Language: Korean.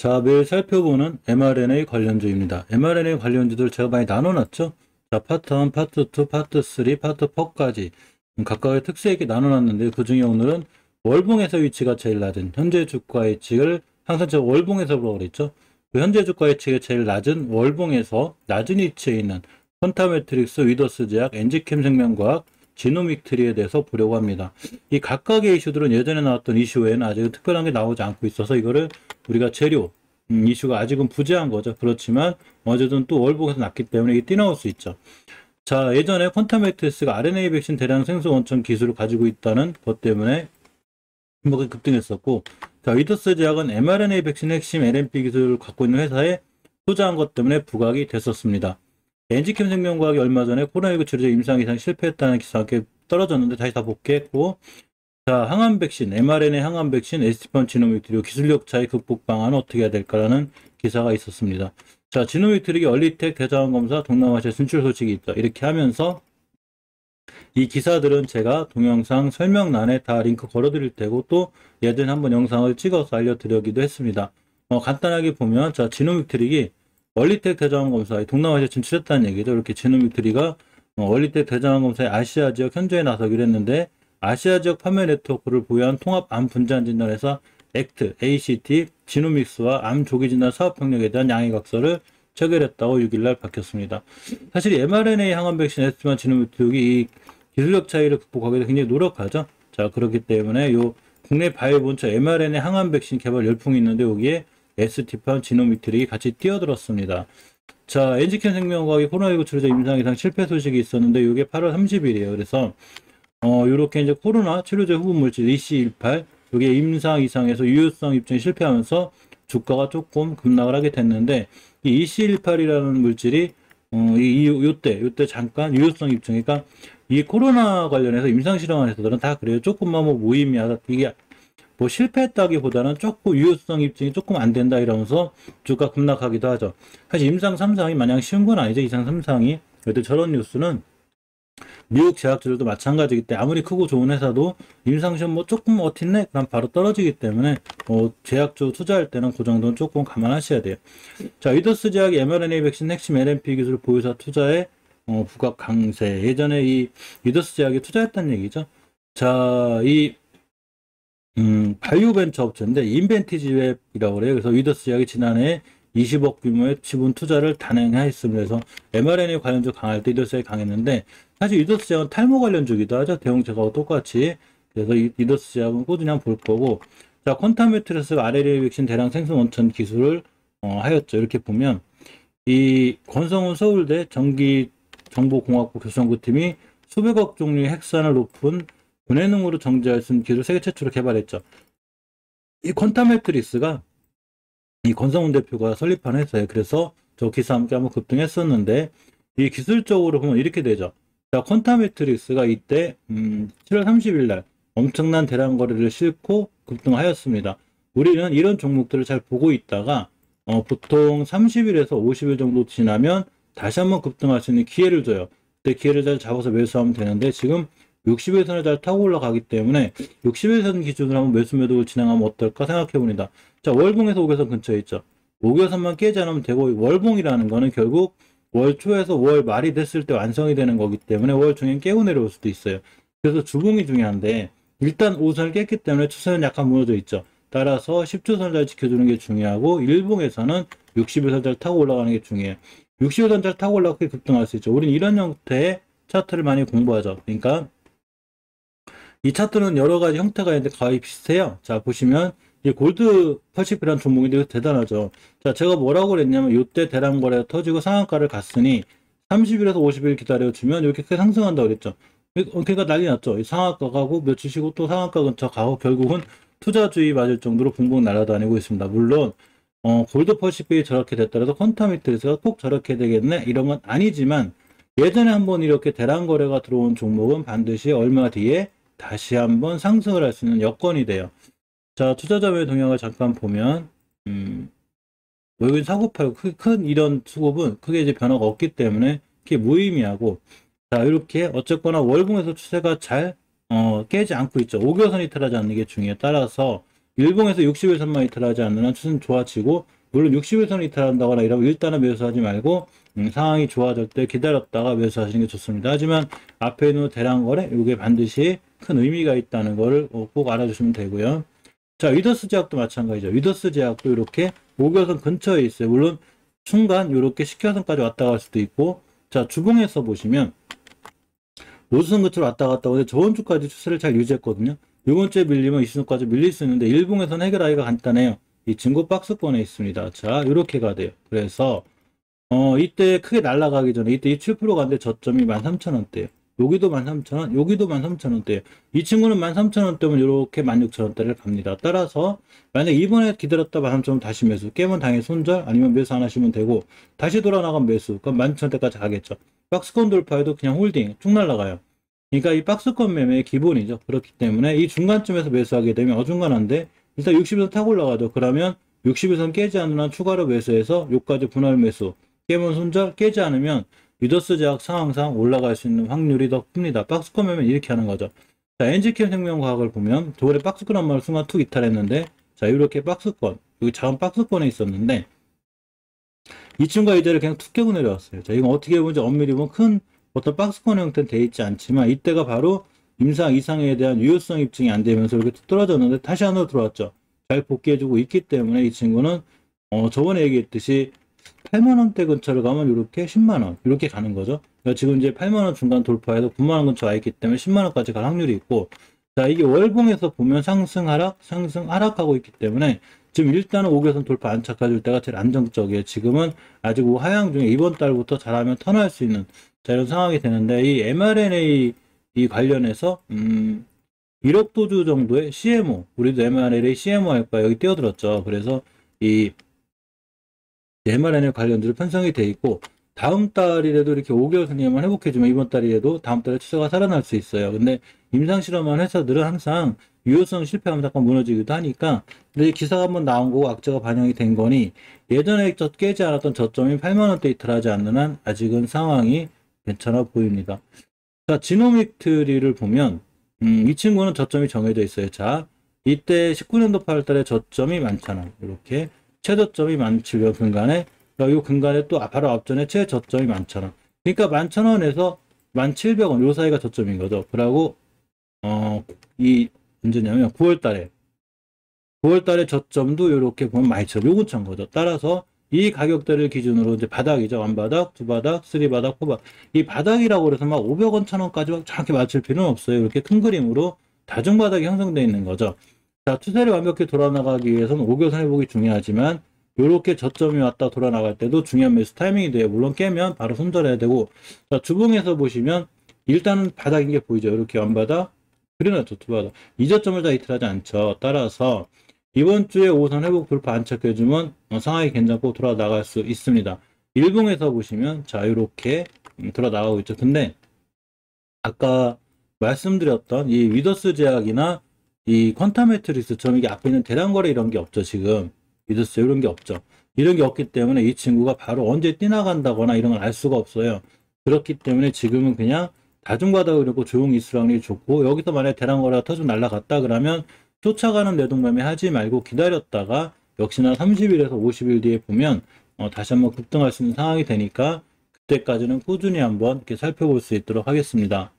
자, 매일 살펴보는 mRNA 관련주입니다. mRNA 관련주들 제가 많이 나눠놨죠? 자, 파트 1, 파트 2, 파트 3, 파트 4까지 각각의 특수 있게 나눠놨는데 그 중에 오늘은 월봉에서 위치가 제일 낮은 현재 주가 예측을 항상 제가 월봉에서 보라고 그랬죠? 그 현재 주가 예측이 제일 낮은 월봉에서 낮은 위치에 있는 퀀타매트릭스, 위더스 제약, 엔지캠 생명과학, 지노믹 트리에 대해서 보려고 합니다. 이 각각의 이슈들은 예전에 나왔던 이슈 외에는 아직은 특별한 게 나오지 않고 있어서 이거를 우리가 재료, 이슈가 아직은 부재한 거죠. 그렇지만 어쨌든 또 월봉에서 났기 때문에 이게 뛰어나올 수 있죠. 자, 예전에 퀀타매트리스가 RNA 백신 대량 생성 원천 기술을 가지고 있다는 것 때문에 한번 급등했었고, 자, 위더스 제약은 mRNA 백신 핵심 LNP 기술을 갖고 있는 회사에 투자한 것 때문에 부각이 됐었습니다. 엔지캠 생명과학이 얼마 전에 코로나19 치료제 임상 이상 실패했다는 기사가 함께 떨어졌는데 다시 다 복귀했고, 자, 항암 백신, mRNA 항암 백신, ST1 지노믹 트리 기술력 차이 극복 방안은 어떻게 해야 될까라는 기사가 있었습니다. 자, 지노믹 트리 얼리텍 대자원 검사 동남아시아 진출 소식이 있다. 이렇게 하면서 이 기사들은 제가 동영상 설명란에 다 링크 걸어드릴 테고 또 예전에 한번 영상을 찍어서 알려드리기도 했습니다. 간단하게 보면 자, 지노믹 트릭이 얼리텍 대자원 검사에 동남아시아 진출했다는 얘기죠. 이렇게 지노믹 트리가 얼리텍 대자원 검사의 아시아 지역 현저에 나서기로 했는데 아시아 지역 판매 네트워크를 보유한 통합 암 분산 진단회사 액트, ACT, 지노믹스와 암 조기 진단 사업 협력에 대한 양해각서를 체결했다고 6일날 밝혔습니다. 사실 이 mRNA 항암 백신 ST1 지노믹 트릭이 이 기술력 차이를 극복하기 위해 굉장히 노력하죠. 자, 그렇기 때문에 요 국내 바이오 본처 mRNA 항암 백신 개발 열풍이 있는데 여기에 ST1 지노믹 트릭이 같이 뛰어들었습니다. 자, 엔지캠 생명과학이 코로나19 치료제 임상 이상 실패 소식이 있었는데 이게 8월 30일이에요. 그래서 요렇게 이제 코로나 치료제 후보 물질 EC18 이게 임상 이상에서 유효성 입증이 실패하면서 주가가 조금 급락을 하게 됐는데 이 EC18이라는 물질이 요때 잠깐 유효성 입증, 그러니까 이 코로나 관련해서 임상 실험한 회사들은 다 그래요. 조금만 뭐 무의미하다, 이게 뭐 실패했다기보다는 조금 유효성 입증이 조금 안 된다 이러면서 주가 급락하기도 하죠. 사실 임상 3상이 마냥 쉬운 건 아니죠. 이상 3상이. 그래도 저런 뉴스는 미국 제약주들도 마찬가지기 때문에 아무리 크고 좋은 회사도 임상시험 뭐 조금 어틴네? 그럼 바로 떨어지기 때문에 제약주 투자할 때는 그 정도는 조금 감안하셔야 돼요. 자, 위더스 제약이 mRNA 백신 핵심 LNP 기술 보유사 투자에 부각 강세. 예전에 이 위더스 제약이 투자했다는 얘기죠. 자, 이 바이오벤처 업체인데 인벤티지웹이라고 그래요. 그래서 위더스 제약이 지난해 20억 규모의 지분 투자를 단행했습니다. 그래서 mRNA 관련주 강할 때 위더스 제약이 강했는데 사실 위더스 제약은 탈모 관련주기도 하죠. 대형제하고 똑같이. 그래서 위더스 제약은 꾸준히 한번 볼 거고, 자, 퀀타매트리스가 RNA 백신 대량 생성 원천 기술을 하였죠. 이렇게 보면 이 권성훈 서울대 전기정보공학부 교수연구팀이 수백억 종류의 핵산을 높은 분해능으로 정제할 수 있는 기술을 세계 최초로 개발했죠. 이 퀀타매트릭스가 이 권성훈 대표가 설립한 회사예요. 그래서 저 기사 함께 한번 급등했었는데 이 기술적으로 보면 이렇게 되죠. 자, 퀀타매트릭스가 이때 7월 30일 날 엄청난 대량 거래를 싣고 급등하였습니다. 우리는 이런 종목들을 잘 보고 있다가 보통 30일에서 50일 정도 지나면 다시 한번 급등할 수 있는 기회를 줘요. 그때 기회를 잘 잡아서 매수하면 되는데 지금 60일선을 잘 타고 올라가기 때문에 60일선 기준으로 한번 매수 매도를 진행하면 어떨까 생각해 봅니다. 자, 월봉에서 5개선 근처에 있죠. 5개선만 깨지 않으면 되고, 월봉이라는 거는 결국 월 초에서 월 말이 됐을 때 완성이 되는 거기 때문에 월 중엔 깨고 내려올 수도 있어요. 그래서 주봉이 중요한데 일단 5선을 깼기 때문에 추세는 약간 무너져 있죠. 따라서 10초선 잘 지켜주는 게 중요하고, 일봉에서는 60일선 잘 타고 올라가는 게 중요해요. 60일선 잘 타고 올라가게 급등할 수 있죠. 우린 이런 형태의 차트를 많이 공부하죠. 그러니까 이 차트는 여러 가지 형태가 있는데 거의 비슷해요. 자, 보시면 이 골드 퍼시피라는 종목인데 대단하죠. 자, 제가 뭐라고 그랬냐면 이때 대량 거래가 터지고 상한가를 갔으니 30일에서 50일 기다려주면 이렇게 크게 상승한다고 그랬죠. 그러니까 난리 났죠. 이 상한가 가고 며칠 쉬고 또 상한가 근처 가고 결국은 투자주의 맞을 정도로 붕붕 날아다니고 있습니다. 물론 골드 퍼시픽이 저렇게 됐더라도 퀀타매트리스가 꼭 저렇게 되겠네? 이런 건 아니지만 예전에 한번 이렇게 대량 거래가 들어온 종목은 반드시 얼마 뒤에 다시 한번 상승을 할 수 있는 여건이 돼요. 자, 투자자의 동향을 잠깐 보면 여기 498, 큰 이런 수급은 크게 이제 변화가 없기 때문에 그게 무의미하고, 자, 이렇게 어쨌거나 월봉에서 추세가 잘 깨지 않고 있죠. 5개선이 틀어지 않는 게 중요해요. 따라서 일봉에서 60일선만 이탈하지 않는 한 추세는 좋아지고, 물론 60일선을 이탈한다거나 이러면 일단은 매수하지 말고 상황이 좋아질 때 기다렸다가 매수하시는 게 좋습니다. 하지만 앞에 있는 대량 거래 이게 반드시 큰 의미가 있다는 거를 꼭 알아주시면 되고요. 자, 위더스 제약도 마찬가지죠. 위더스 제약도 이렇게 5개선 근처에 있어요. 물론 순간 이렇게 10개선까지 왔다 갈 수도 있고, 자, 주봉에서 보시면 5선 근처로 왔다 갔다 오는데 저번 주까지 추세를 잘 유지했거든요. 이번 주에 밀리면 이수선까지 밀릴 수 있는데 일봉에서는 해결하기가 간단해요. 이 증거 박스권에 있습니다. 자, 이렇게가 돼요. 그래서 이때 크게 날아가기 전에 이때 27% 간데 저점이 13,000원대예요. 여기도 13,000원, 여기도 13,000원대예요. 이 친구는 13,000원대면 이렇게 16,000원대를 갑니다. 따라서 만약 이번에 기다렸다 13,000원 다시 매수, 깨면 당연히 손절 아니면 매수 안 하시면 되고, 다시 돌아 나가면 매수, 그럼 12,000원대까지 가겠죠. 박스권 돌파에도 그냥 홀딩 쭉 날아가요. 그러니까 이 박스권 매매의 기본이죠. 그렇기 때문에 이 중간쯤에서 매수하게 되면 어중간한데 일단 60일선 타고 올라가죠. 그러면 60일선 깨지 않는 한 추가로 매수해서 요까지 분할 매수, 깨면 손절, 깨지 않으면 위더스 제약 상황상 올라갈 수 있는 확률이 더 큽니다. 박스권 매매는 이렇게 하는 거죠. 자, 엔지캠 생명과학을 보면 저번에 박스권 한 마리 순간 툭 이탈했는데, 자, 이렇게 박스권, 여기 작은 박스권에 있었는데 이 친구가 이제를 그냥 툭 깨고 내려왔어요. 자, 이건 어떻게 보면 엄밀히 보면 큰 어떤 박스권 형태는 돼 있지 않지만 이때가 바로 임상 이상에 대한 유효성 입증이 안 되면서 이렇게 툭 떨어졌는데 다시 안으로 들어왔죠. 잘 복귀해주고 있기 때문에 이 친구는 저번에 얘기했듯이 8만원대 근처를 가면 이렇게 10만원 이렇게 가는 거죠. 그러니까 지금 이제 8만원 중간 돌파해서 9만원 근처 와 있기 때문에 10만원까지 갈 확률이 있고, 자, 이게 월봉에서 보면 상승 하락 상승 하락하고 있기 때문에 지금 일단은 5개선 돌파 안착해줄 때가 제일 안정적이에요. 지금은 아직 하향 중에 이번 달부터 잘하면 턴할 수 있는, 자, 이런 상황이 되는데, 이 mRNA 이 관련해서 1억 도주 정도의 CMO, 우리도 mRNA CMO 할까 여기 띄워들었죠. 그래서 이 mRNA 관련주로 편성이 돼 있고, 다음 달이라도 이렇게 5개월 선에만 회복해주면 이번 달이라도 다음 달에 추세가 살아날 수 있어요. 근데 임상실험한 회사들은 항상 유효성 실패하면 잠깐 무너지기도 하니까, 근데 기사가 한번 나온 거고 악재가 반영이 된 거니 예전에 깨지 않았던 저점이 8만원대 이탈하지 않는 한 아직은 상황이 괜찮아 보입니다. 자, 지노믹 트리를 보면 이 친구는 저점이 정해져 있어요. 자, 이때 19년도 8월달에 저점이 11,000원, 이렇게 최저점이 17,000원 근간에, 이 근간에 또 바로 앞전에 최저점이 11,000원. 그러니까 11,000원에서 1,700원 요 사이가 저점인 거죠. 그러고 이 언제냐면 9월달에 저점도 이렇게 보면 12,000원 요 근처인 거죠. 따라서 이 가격대를 기준으로 이제 바닥이죠. 완바닥, 두바닥, 쓰리바닥, 포바닥. 이 바닥이라고 그래서 막 500원, 1,000원까지 정확히 맞출 필요는 없어요. 이렇게 큰 그림으로 다중바닥이 형성되어 있는 거죠. 자, 추세를 완벽히 돌아나가기 위해서는 5개선 회복이 중요하지만 이렇게 저점이 왔다 돌아나갈 때도 중요한 매수 타이밍이 돼요. 물론 깨면 바로 손절해야 되고, 자, 주봉에서 보시면 일단은 바닥인 게 보이죠. 이렇게 완바닥, 그래놨죠. 두바닥. 이 저점을 다 이탈하지 않죠. 따라서 이번 주에 5선 회복 돌파 안착해주면 상황이 괜찮고 돌아 나갈 수 있습니다. 일봉에서 보시면 자, 이렇게 돌아 나가고 있죠. 근데 아까 말씀드렸던 이 위더스 제약이나 이 퀀타 매트릭스처럼 이게 앞에 있는 대량거래 이런 게 없죠. 지금 위더스 이런 게 없죠. 이런 게 없기 때문에 이 친구가 바로 언제 뛰나간다거나 이런 걸 알 수가 없어요. 그렇기 때문에 지금은 그냥 다중바닥을 이렇고 조용히 있으라는 게 좋고, 여기서 만약에 대량거래가 터져 날라갔다 그러면 쫓아가는 내동매매 하지 말고 기다렸다가 역시나 30일에서 50일 뒤에 보면 다시 한번 급등할 수 있는 상황이 되니까 그때까지는 꾸준히 한번 이렇게 살펴볼 수 있도록 하겠습니다.